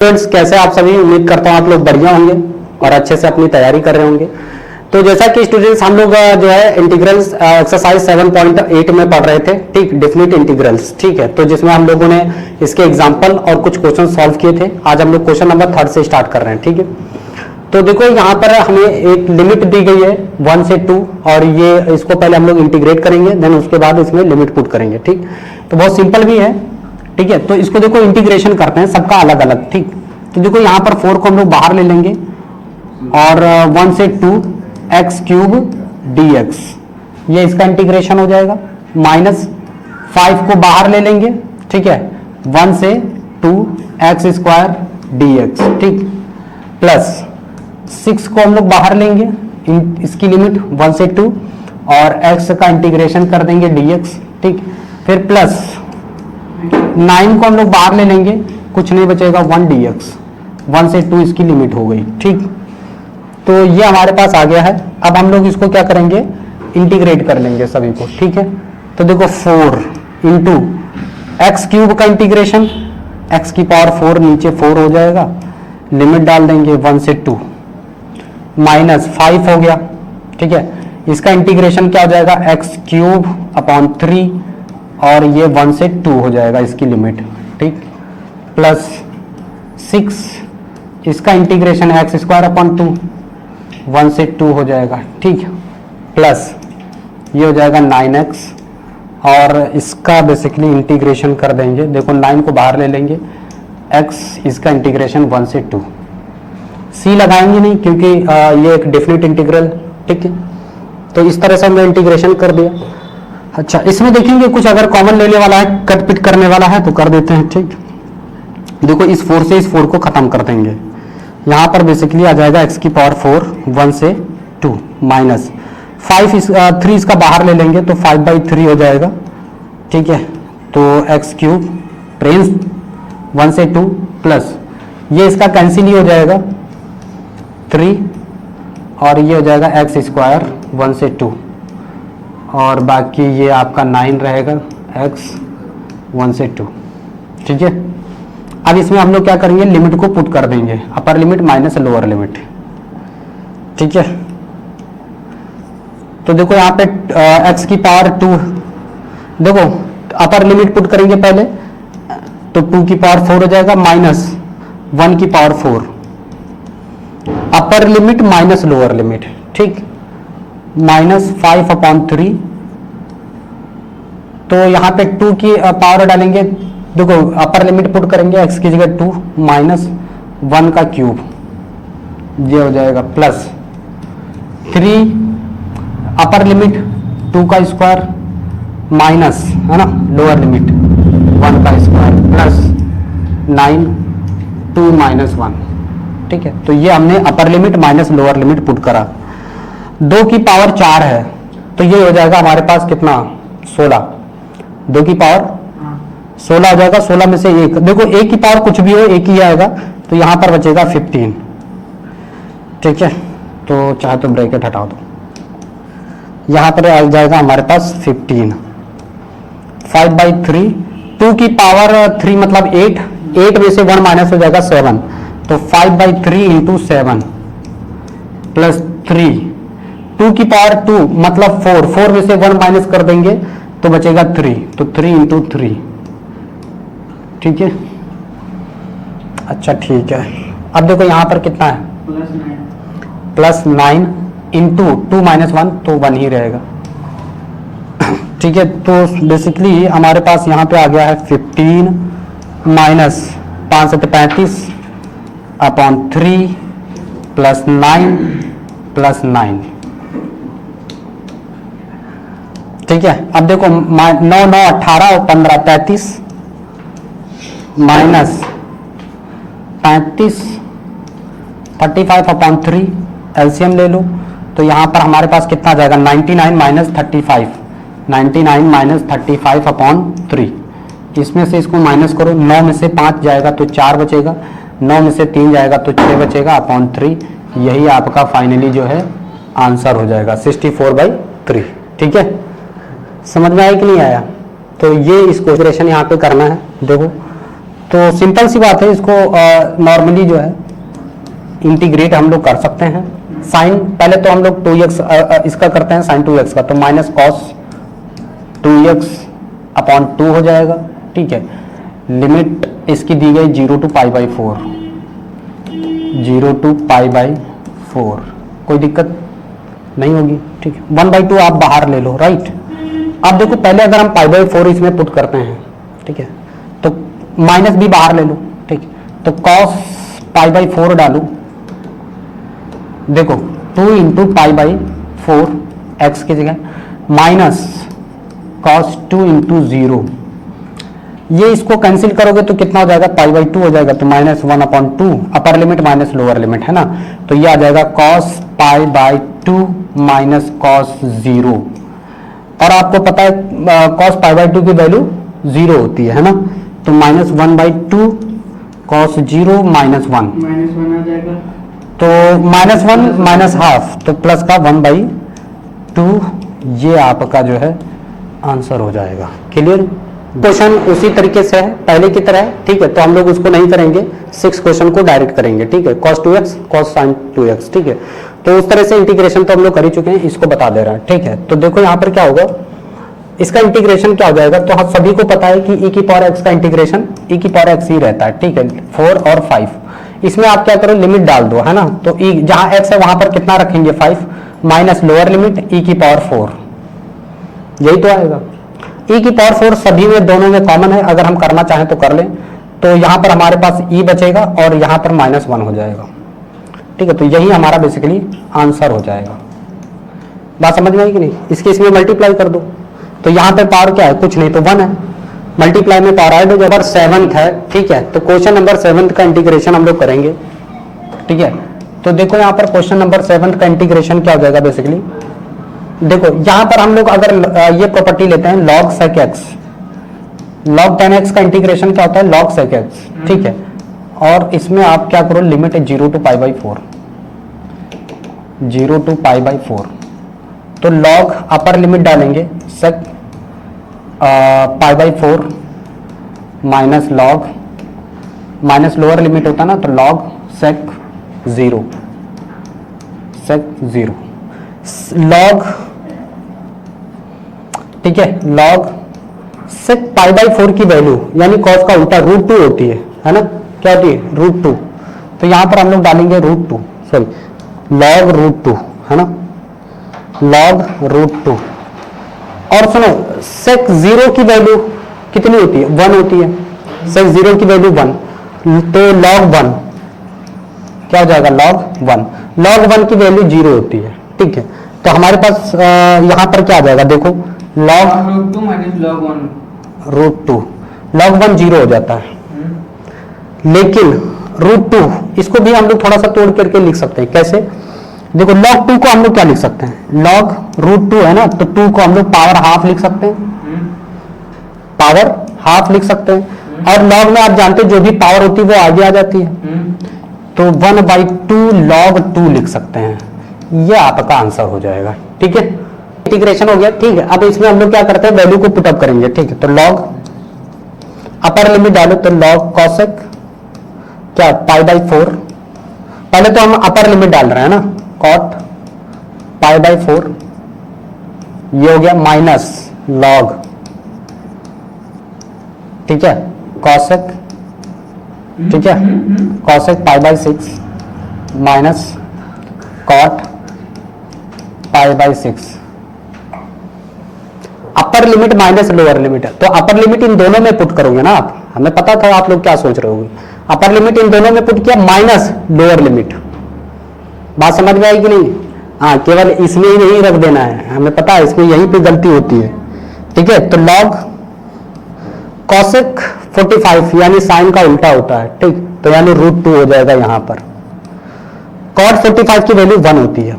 Students कैसे आप सभी, उम्मीद करता हूँ आप लोग बढ़िया होंगे और अच्छे से अपनी तैयारी कर रहे होंगे। तो जैसा कि स्टूडेंट्स हम लोग जो है इंटीग्रल्स एक्सरसाइज 7.8 में पढ़ रहे थे, ठीक, डेफिनिट इंटीग्रल्स, ठीक है। तो जिसमें हम लोगों ने इसके एग्जांपल और कुछ क्वेश्चन सॉल्व किए थे। आज हम लोग क्वेश्चन नंबर 3 से स्टार्ट कर रहे हैं, ठीक है। तो देखो यहाँ पर हमें एक लिमिट दी गई है 1 से 2 और ये इसको पहले हम लोग इंटीग्रेट करेंगे, देन उसके बाद इसमें लिमिट पुट करेंगे, ठीक। तो बहुत सिंपल भी है, ठीक है। तो इसको देखो इंटीग्रेशन करते हैं सबका अलग अलग, ठीक। तो देखो यहाँ पर 4 को हम लोग बाहर ले लेंगे और 1 से 2 एक्स क्यूब dx, ये इसका इंटीग्रेशन हो जाएगा। माइनस 5 को बाहर ले लेंगे, ठीक है, 1 से 2 एक्स स्क्वायर dx, ठीक। प्लस 6 को हम लोग बाहर लेंगे, इसकी लिमिट 1 से 2 और x का इंटीग्रेशन कर देंगे dx, ठीक। फिर प्लस 9 को हम लोग बाहर ले लेंगे, कुछ नहीं बचेगा 1 dx, 1 से 2 इसकी लिमिट हो गई, ठीक। तो ये हमारे पास आ गया है। अब हम लोग इसको क्या करेंगे, इंटीग्रेट कर लेंगे सभी को, ठीक है। तो देखो 4 इंटू एक्स क्यूब का इंटीग्रेशन, x की पावर 4 नीचे 4 हो जाएगा, लिमिट डाल देंगे 1 से 2, माइनस 5 हो गया, ठीक है। इसका इंटीग्रेशन क्या हो जाएगा, एक्स क्यूब अपॉन 3 और ये 1 से 2 हो जाएगा इसकी लिमिट, ठीक। प्लस 6, इसका इंटीग्रेशन एक्स स्क्वायर अपॉन 2, 1 से 2 हो जाएगा, ठीक। प्लस ये हो जाएगा 9x और इसका बेसिकली इंटीग्रेशन कर देंगे, देखो 9 को बाहर ले लेंगे, x इसका इंटीग्रेशन 1 से 2, c लगाएंगे नहीं क्योंकि ये एक डेफिनिट इंटीग्रल, ठीक है। तो इस तरह से हमने इंटीग्रेशन कर दिया। अच्छा, इसमें देखेंगे कुछ अगर कॉमन लेने वाला है, कट पिट करने वाला है तो कर देते हैं, ठीक। देखो इस 4 से इस 4 को खत्म कर देंगे, यहाँ पर बेसिकली आ जाएगा x की पावर 4 1 से 2 माइनस 5 3 इसका बाहर ले लेंगे तो 5/3 हो जाएगा, ठीक है। तो x क्यूब ट्रेन 1 से 2 प्लस ये इसका कैंसिल ही हो जाएगा 3 और ये हो जाएगा एक्स स्क्वायर 1 से 2 और बाकी ये आपका 9 रहेगा x 1 से 2, ठीक है। अब इसमें हम लोग क्या करेंगे, लिमिट को पुट कर देंगे, अपर लिमिट माइनस लोअर लिमिट, ठीक है। तो देखो यहाँ पे x की पावर 2, देखो अपर लिमिट पुट करेंगे पहले तो 2 की पावर 4 हो जाएगा माइनस 1 की पावर 4, अपर लिमिट माइनस लोअर लिमिट, ठीक, माइनस 5/3। तो यहाँ पे 2 की पावर डालेंगे, देखो अपर लिमिट पुट करेंगे x की जगह 2 माइनस 1 का क्यूब, ये हो जाएगा प्लस 3 अपर लिमिट 2 का स्क्वायर माइनस, है ना, लोअर लिमिट 1 का स्क्वायर प्लस 9 2 माइनस 1, ठीक है। तो ये हमने अपर limit minus lower limit put करा। 2 की पावर 4 है तो ये हो जाएगा हमारे पास कितना, 16, 2 की पावर 16 हो जाएगा, 16 में से 1, देखो 1 की पावर कुछ भी हो 1 ही आएगा, तो यहाँ पर बचेगा 15, ठीक है। तो चाहे तो ब्रैकेट हटा दो, यहाँ पर आ जाएगा हमारे पास 15, 5/3, 2 की पावर 3 मतलब 8 में से 1 माइनस हो जाएगा 7, तो 5/3 इंटू 7 प्लस 3, 2 की पावर 2 मतलब 4 में से 1 माइनस कर देंगे तो बचेगा 3, तो 3 इंटू 3, ठीक है। अच्छा ठीक है, अब देखो यहाँ पर कितना है, प्लस 9 इंटू 2 माइनस 1 तो 1 ही रहेगा, ठीक है। तो बेसिकली हमारे पास यहाँ पे आ गया है 15 माइनस 5 से 35 अपॉन 3 प्लस 9 प्लस 9, ठीक है। अब देखो 9 9 18 और 15 35 माइनस 35 35/3 एलसीएम ले लो, तो यहाँ पर हमारे पास कितना आ जाएगा 99 माइनस 35, 99 माइनस 35/3, इसमें से इसको माइनस करो, 9 में से 5 जाएगा तो 4 बचेगा, 9 में से 3 जाएगा तो 6 बचेगा अपॉन 3, यही आपका फाइनली जो है आंसर हो जाएगा 64/3, ठीक है। समझ में आया कि नहीं आया? तो ये इस क्वेश्चन यहाँ पे करना है। देखो तो सिंपल सी बात है, इसको नॉर्मली जो है इंटीग्रेट हम लोग कर सकते हैं। साइन पहले तो हम लोग 2x इसका करते हैं साइन 2x का, तो माइनस कॉस 2x अपॉन 2 हो जाएगा। ठीक है, लिमिट इसकी दी गई 0 to π/4, 0 to π/4, कोई दिक्कत नहीं होगी। ठीक है, 1/2 आप बाहर ले लो, राइट। अब देखो पहले अगर हम π/4 इसमें पुट करते हैं, ठीक है, तो माइनस भी बाहर ले लो। ठीक, तो cos π/4 डालो, देखो 2 इंटू π/4 x की जगह माइनस cos 2 इंटू 0, ये इसको कैंसिल करोगे तो कितना हो जाएगा, π/2 हो जाएगा, तो -1/2, अपर लिमिट माइनस लोअर लिमिट है ना, तो ये आ जाएगा cos π/2 माइनस cos 0। और आपको पता है cos π/2 की वैल्यू 0 होती है ना, तो -1/2 cos 0 -1 आ जाएगा, तो -1 माइनस हाफ, तो प्लस का 1/2, ये आपका जो है आंसर हो जाएगा। क्लियर? क्वेश्चन उसी तरीके से है पहले की तरह है। ठीक है, तो हम लोग उसको नहीं करेंगे, 6 क्वेश्चन को डायरेक्ट करेंगे। ठीक है, cos 2x cos sin 2x। ठीक है, तो उस तरह से इंटीग्रेशन तो हम लोग कर ही चुके हैं, इसको बता दे रहा है। ठीक है, तो देखो यहाँ पर क्या होगा, इसका इंटीग्रेशन क्या हो जाएगा, तो हम सभी को पता है कि e की पावर x का इंटीग्रेशन e की पावर x ही रहता है। ठीक है, 4 और 5, इसमें आप क्या करो, लिमिट डाल दो, है ना, तो e जहां x है वहां पर कितना रखेंगे, 5 माइनस लोअर लिमिट e की पावर 4, यही तो आएगा। e की पावर 4 सभी में, दोनों में कॉमन है, अगर हम करना चाहें तो कर लें, तो यहाँ पर हमारे पास e बचेगा और यहाँ पर -1 हो जाएगा। ठीक है, तो यही हमारा बेसिकली आंसर हो जाएगा। बात समझ में आई कि नहीं? इसके इसमें मल्टीप्लाई कर दो, तो यहाँ पे पावर क्या है, कुछ नहीं, तो 1 है, मल्टीप्लाई में पावर ऐड हो जाएगा। 7th है, ठीक है, तो क्वेश्चन नंबर 7 का इंटीग्रेशन हम लोग करेंगे। ठीक है, तो देखो यहाँ पर क्वेश्चन नंबर 7 का इंटीग्रेशन क्या हो जाएगा, बेसिकली देखो यहाँ पर हम लोग अगर ये प्रॉपर्टी लेते हैं log sec x, log 10x का इंटीग्रेशन क्या होता है, log sec x। ठीक है, और इसमें आप क्या करो, लिमिट है 0 to π/4, 0 to π/4, तो log अपर लिमिट डालेंगे sec π/4 minus log, minus lower limit होता है ना, तो log sec 0, sec 0 log, ठीक है, log sec π/4 की वैल्यू यानी cos का उल्टा √2 होती है ना, क्या होती है, √2, तो यहां पर हम लोग डालेंगे √2, सॉरी log √2, है ना, log √2। और सुनो sec 0 की वैल्यू कितनी होती है, 1 होती है, sec 0 की वैल्यू 1, तो log 1 क्या हो जाएगा, log 1 की वैल्यू 0 होती है। ठीक है, तो हमारे पास यहाँ पर क्या आ जाएगा, देखो log √2 माइनस log 1, √2, log 1 0 हो जाता है, लेकिन √2 इसको भी हम लोग थोड़ा सा तोड़ करके लिख सकते हैं। कैसे, देखो log 2 को हम लोग क्या लिख सकते हैं, log √2 है ना, तो 2 को हम लोग पावर हाफ लिख सकते हैं, पावर हाफ लिख सकते हैं, और log में आप जानते हैं जो भी पावर होती है वो आगे आ जाती है, तो 1/2 log 2 लिख सकते हैं, ये आपका आंसर हो जाएगा। ठीक है, इंटीग्रेशन हो गया। ठीक है, अब इसमें हम लोग क्या करते हैं, वैल्यू को पुटअप करेंगे। ठीक है, तो log अपर लिमिट डालो, तो log cosec क्या π/4, पहले तो हम अपर लिमिट डाल रहे हैं ना, cot π/4, ये हो गया माइनस log, ठीक है, cosec, ठीक है, cosec π/6 minus cot π/6, upper limit minus lower limit है, तो अपर लिमिट इन दोनों में पुट करोगे ना आप, हमें पता था आप लोग क्या सोच रहे होगे, अपर लिमिट इन दोनों में पुट किया माइनस लोअर लिमिट। बात समझ में आई कि नहीं? हाँ, केवल इसमें ही नहीं रख देना है, हमें पता है इसमें यहीं पे गलती होती है। ठीक है, तो log cosec 45 यानी साइन का उल्टा होता है। ठीक, तो यानी √2 हो जाएगा यहाँ पर, cot 45 की वैल्यू 1 होती है।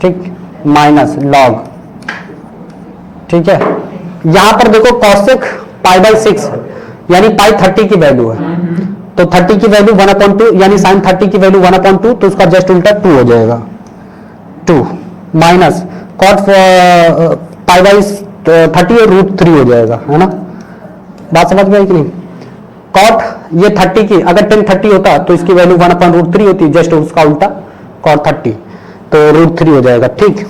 ठीक, माइनस log, ठीक है, यहां पर देखो cosec π/6 यानी π30 की वैल्यू है, तो 30 की वैल्यू 1/2 यानी sin 30 की वैल्यू 1/2, तो उसका जस्ट उल्टा 2 हो जाएगा, 2 माइनस cot π/30 √3 हो जाएगा, है ना। बात समझ में आई कि नहीं? कॉट ये 30 की, अगर 1030 होता तो इसकी वैल्यू 1/√3 होती, जस्ट उसका उल्टा कॉट 30, तो √3 हो जाएगा। ठीक,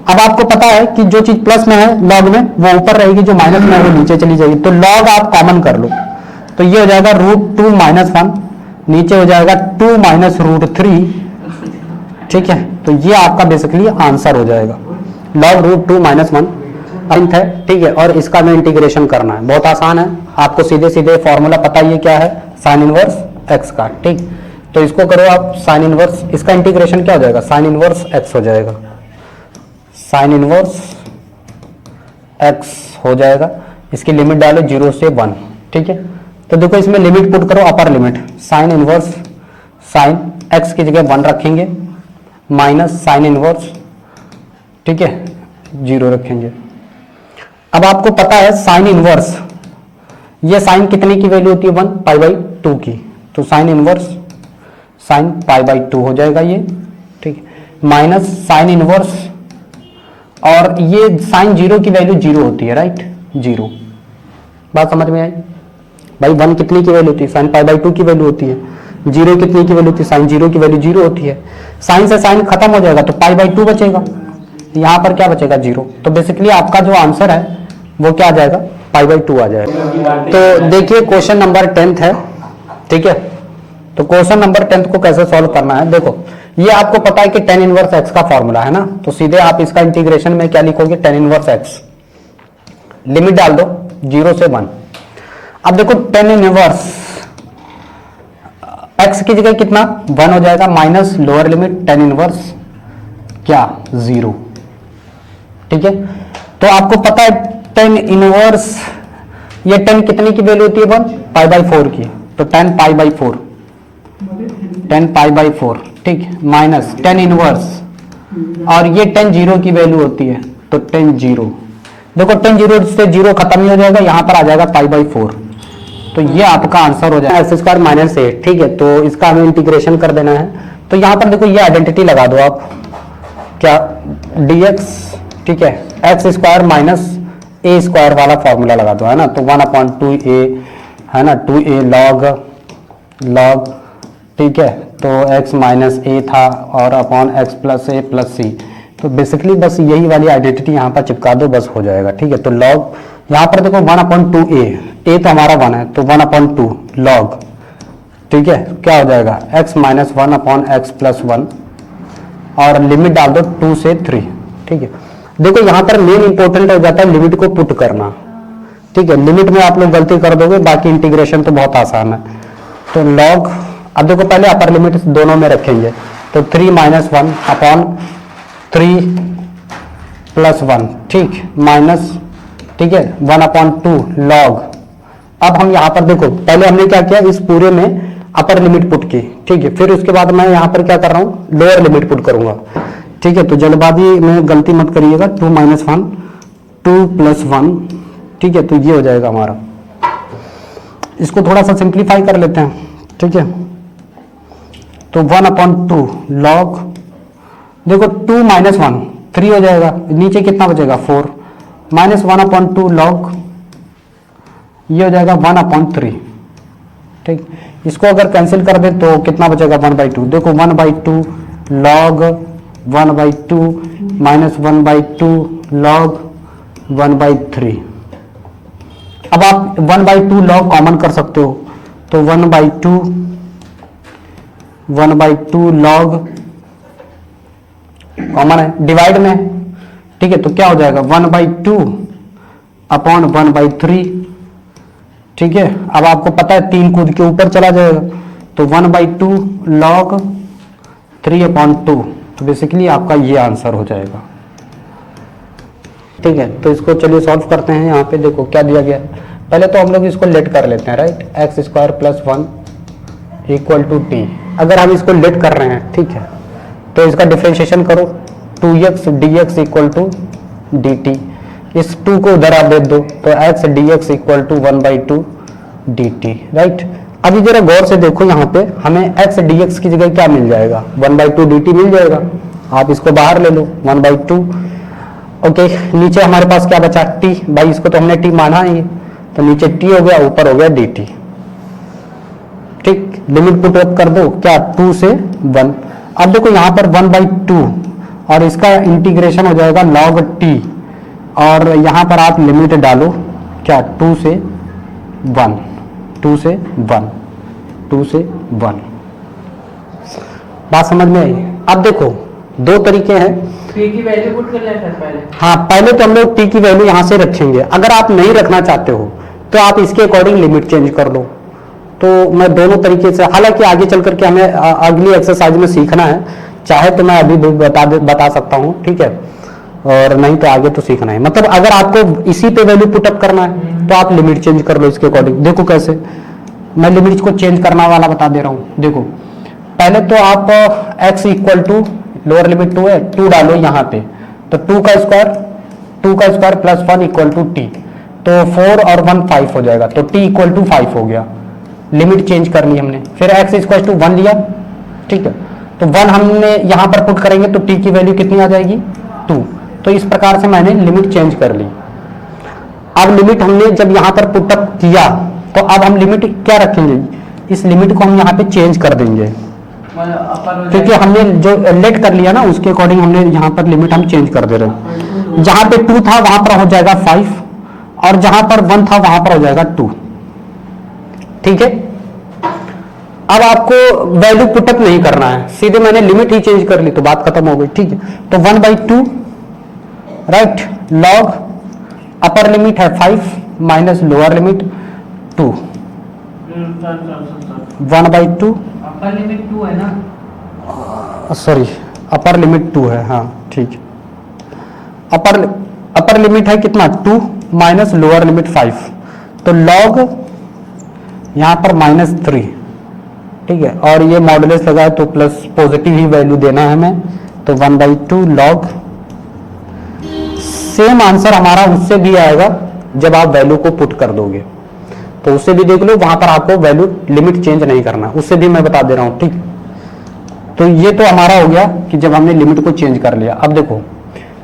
अब आपको पता है कि जो चीज प्लस में है लॉग में वो ऊपर रहेगी, जो माइनस में है वो नीचे चली जाएगी, तो लॉग आप कॉमन कर लो, तो ये हो जाएगा √2 - 1, नीचे हो जाएगा 2 - √3। ठीक है, तो ये आपका बेसिकली आंसर हो जाएगा, लॉग √2 - 1 अंत है। ठीक है, और इसका में इंटीग्रेशन करना है, बहुत आसान है, आपको सीधे सीधे फॉर्मूला पता ही है क्या है, साइन इनवर्स एक्स का। ठीक, तो इसको करो आप साइन इनवर्स, इसका इंटीग्रेशन क्या हो जाएगा, साइन इनवर्स एक्स हो जाएगा, साइन इनवर्स एक्स हो जाएगा। इसकी लिमिट डालो 0 से 1। ठीक है, तो देखो इसमें लिमिट पुट करो, upper limit sine inverse, sine x की जगह 1 रखेंगे, माइनस साइन इनवर्स, ठीक है 0 रखेंगे। अब आपको पता है साइन इनवर्स, ये साइन कितने की वैल्यू होती है, 1 π/2 की, तो साइन इनवर्स साइन π/2 हो जाएगा ये। ठीक, माइनस साइन इनवर्स, और ये साइन 0 की वैल्यू 0 होती है, राइट 0। बात समझ में आई भाई, 1 कितनी की वैल्यू होती है, साइन π/2 की वैल्यू होती है, 0 कितनी की वैल्यू होती है, साइन 0 की वैल्यू 0 होती है। साइन से साइन खत्म हो जाएगा तो π/2 बचेगा, यहां पर क्या बचेगा 0। तो बेसिकली आपका जो आंसर है वो क्या आ जाएगा, π/2 आ जाएगा। तो देखिए क्वेश्चन नंबर 10 है। ठीक है, तो क्वेश्चन नंबर 10 को कैसे सॉल्व करना है, देखो ये आपको पता है कि tan इनवर्स x का फॉर्मूला है ना, तो सीधे आप इसका इंटीग्रेशन में क्या लिखोगे, tan इनवर्स x, लिमिट डाल दो 0 से 1। अब देखो tan इनवर्स x की जगह कितना 1 हो जाएगा, minus lower limit tan inverse क्या 0। ठीक है, तो आपको पता है tan इनवर्स, ये tan कितनी की वैल्यू होती है 1 π/4 की, तो tan π/4, tan π/4। ठीक, माइनस tan इनवर्स, और ये tan 0 की वैल्यू होती है, तो tan 0, देखो tan 0 से 0 खत्म ही हो जाएगा, यहां पर आ जाएगा π/4, तो ये आपका आंसर हो जाएगा x² - 8। ठीक है, तो इसका हमें इंटीग्रेशन कर देना है, तो यहां पर देखो ये आइडेंटिटी लगा दो आप, क्या dx, ठीक है x² - a² वाला फॉर्मूला लगा दो, है ना, तो 1/2a है ना, 2a log, ठीक है, तो x - a था और अपॉन x + a + c, तो बेसिकली बस यही वाली आइडेंटिटी यहाँ पर चिपका दो, बस हो जाएगा। ठीक है, तो log यहाँ पर देखो 1/2a, a तो हमारा 1 है, तो 1/2 log, ठीक है क्या हो जाएगा x - 1/x + 1, और लिमिट डाल दो 2 से 3। ठीक है, देखो यहाँ पर मेन इंपॉर्टेंट हो जाता है लिमिट को पुट करना। ठीक है, लिमिट में आप लोग गलती कर दोगे, बाकी इंटीग्रेशन तो बहुत आसान है। तो log, अब देखो पहले अपर लिमिट दोनों में रखेंगे, तो 3 - 1/3 + 1, ठीक माइनस, ठीक है 1/2 log। अब हम यहाँ पर देखो पहले हमने क्या किया, इस पूरे में अपर लिमिट पुट की, ठीक है, फिर उसके बाद मैं यहाँ पर क्या कर रहा हूँ, लोअर लिमिट पुट करूंगा। ठीक है, तो जल्दबाजी में गलती मत करिएगा, 2 - 1 2 + 1, ठीक है, तो ये हो जाएगा हमारा। इसको थोड़ा सा सिंप्लीफाई कर लेते हैं। ठीक है, तो 1/2 log, देखो 2 - 1 3 हो जाएगा, नीचे कितना बचेगा 4, माइनस 1/2 log, ये हो जाएगा 1/3। ठीक, इसको अगर कैंसिल कर दे तो कितना बचेगा 1/2, देखो 1/2 log 1/2 माइनस 1/2 log 1/3। अब आप 1/2 log कॉमन कर सकते हो, तो 1/2 log कॉमन है, डिवाइड में, ठीक है, तो क्या हो जाएगा 1/2 अपॉन 1/3। ठीक है, अब आपको पता है 3 कूद के ऊपर चला जाएगा, तो 1/2 log 3/2, तो बेसिकली आपका ये आंसर हो जाएगा। ठीक है, तो इसको चलिए सॉल्व करते हैं। यहाँ पे देखो क्या दिया गया है, पहले तो हम लोग इसको लेट कर लेते हैं, राइट, x² + 1 = t। अगर हम इसको लेट कर रहे हैं, ठीक है, तो इसका डिफरेंशिएशन करो, 2x dx = dt, इस 2 को उधर आप दे दो, तो x dx = 1/2 dt, राइट। अभी जरा गौर से देखो, यहाँ पे हमें x dx की जगह क्या मिल जाएगा, 1/2 dt मिल जाएगा, आप इसको बाहर ले लो 1/2। ओके, नीचे हमारे पास क्या बचा t, भाई इसको तो हमने t माना ही, तो नीचे t हो गया, ऊपर हो गया dt। लिमिट पुट अप कर दो क्या 2 से 1। अब देखो यहाँ पर 1/2 और इसका इंटीग्रेशन हो जाएगा log t, और यहाँ पर आप लिमिट डालो क्या 2 से 1, 2 से 1, 2 से 1। बात समझ में आई? अब देखो दो तरीके हैं। t की वैल्यू पुट कर लेते हैं पहले। हाँ, पहले तो हम लोग t की वैल्यू यहाँ से रखेंगे। अगर आप नहीं रखना चाहते हो तो आप इसके अकॉर्डिंग लिमिट चेंज कर लो। तो मैं दोनों तरीके से, हालांकि आगे चल करके हमें अगली एक्सरसाइज में सीखना है, चाहे तो मैं अभी भी बता सकता हूँ, ठीक है, और नहीं तो आगे तो सीखना है। मतलब अगर आपको इसी पे वैल्यू पुट अप करना है तो आप लिमिट चेंज कर लो इसके अकॉर्डिंग। देखो कैसे, मैं लिमिट को चेंज करना वाला बता दे रहा हूँ। देखो पहले तो आप x equal to lower limit 2 है, 2 डालो यहाँ पे, तो 2 का square plus 1 equal to t, तो 4 और 1 5 हो जाएगा, तो t इक्वल टू 5 हो गया। लिमिट चेंज कर ली हमने। फिर x इक्वल टू 1 लिया, ठीक है, तो 1 हमने यहाँ पर पुट करेंगे तो t की वैल्यू कितनी आ जाएगी 2। तो इस प्रकार से मैंने लिमिट चेंज कर ली। अब लिमिट हमने जब यहाँ पर पुट अप किया तो अब हम लिमिट क्या रखेंगे, इस लिमिट को हम यहाँ पे चेंज कर देंगे, क्योंकि हमने जो लेट कर लिया ना उसके अकॉर्डिंग हमने यहाँ पर लिमिट हम चेंज कर दे रहे हैं। जहां पे 2 था वहां पर हो जाएगा 5, और जहां पर 1 था वहां पर हो जाएगा 2, ठीक है। अब आपको वैल्यू पुटअप नहीं करना है, सीधे मैंने लिमिट ही चेंज कर ली तो बात खत्म हो गई, ठीक है। तो 1/2 राइट, लॉग अपर लिमिट है 5 minus lower limit 2, 1/2 upper limit 2 है ना, सॉरी अपर लिमिट 2 है, हाँ ठीक है। अपर लिमिट है कितना 2 माइनस लोअर लिमिट 5, तो लॉग यहाँ पर -3, ठीक है, और ये मॉडुलस लगा है तो प्लस पॉजिटिव ही वैल्यू देना है हमें, तो 1/2 लॉग। सेम आंसर हमारा उससे भी आएगा जब आप वैल्यू को पुट कर दोगे, तो उससे भी देख लो, वहां पर आपको वैल्यू लिमिट चेंज नहीं करना, उससे भी मैं बता दे रहा हूं, ठीक। तो ये तो हमारा हो गया कि जब हमने लिमिट को चेंज कर लिया। अब देखो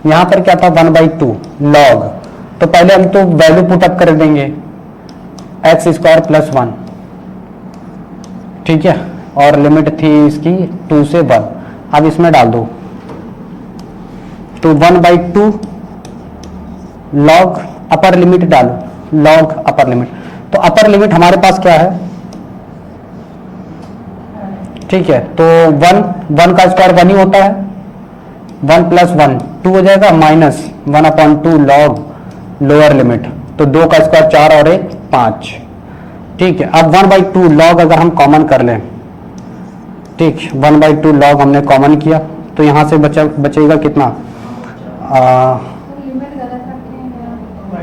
यहां पर क्या था 1/2 लॉग, तो पहले हम तो वैल्यू पुट अप कर देंगे x² प्लस 1, ठीक है, और लिमिट थी इसकी 2 से 1। अब इसमें डाल दो, तो 1/2 लॉग अपर लिमिट डालो, लॉग अपर लिमिट, तो अपर लिमिट हमारे पास क्या है, ठीक है, तो 1 का स्क्वायर 1 ही होता है, 1 प्लस 1 2 हो जाएगा, माइनस 1/2 लॉग लोअर लिमिट, तो 2 का स्क्वायर 4 और 1 5, ठीक है। अब 1/2 लॉग अगर हम कॉमन कर लें, ठीक, 1/2 लॉग हमने कॉमन किया तो यहां से बचेगा कितना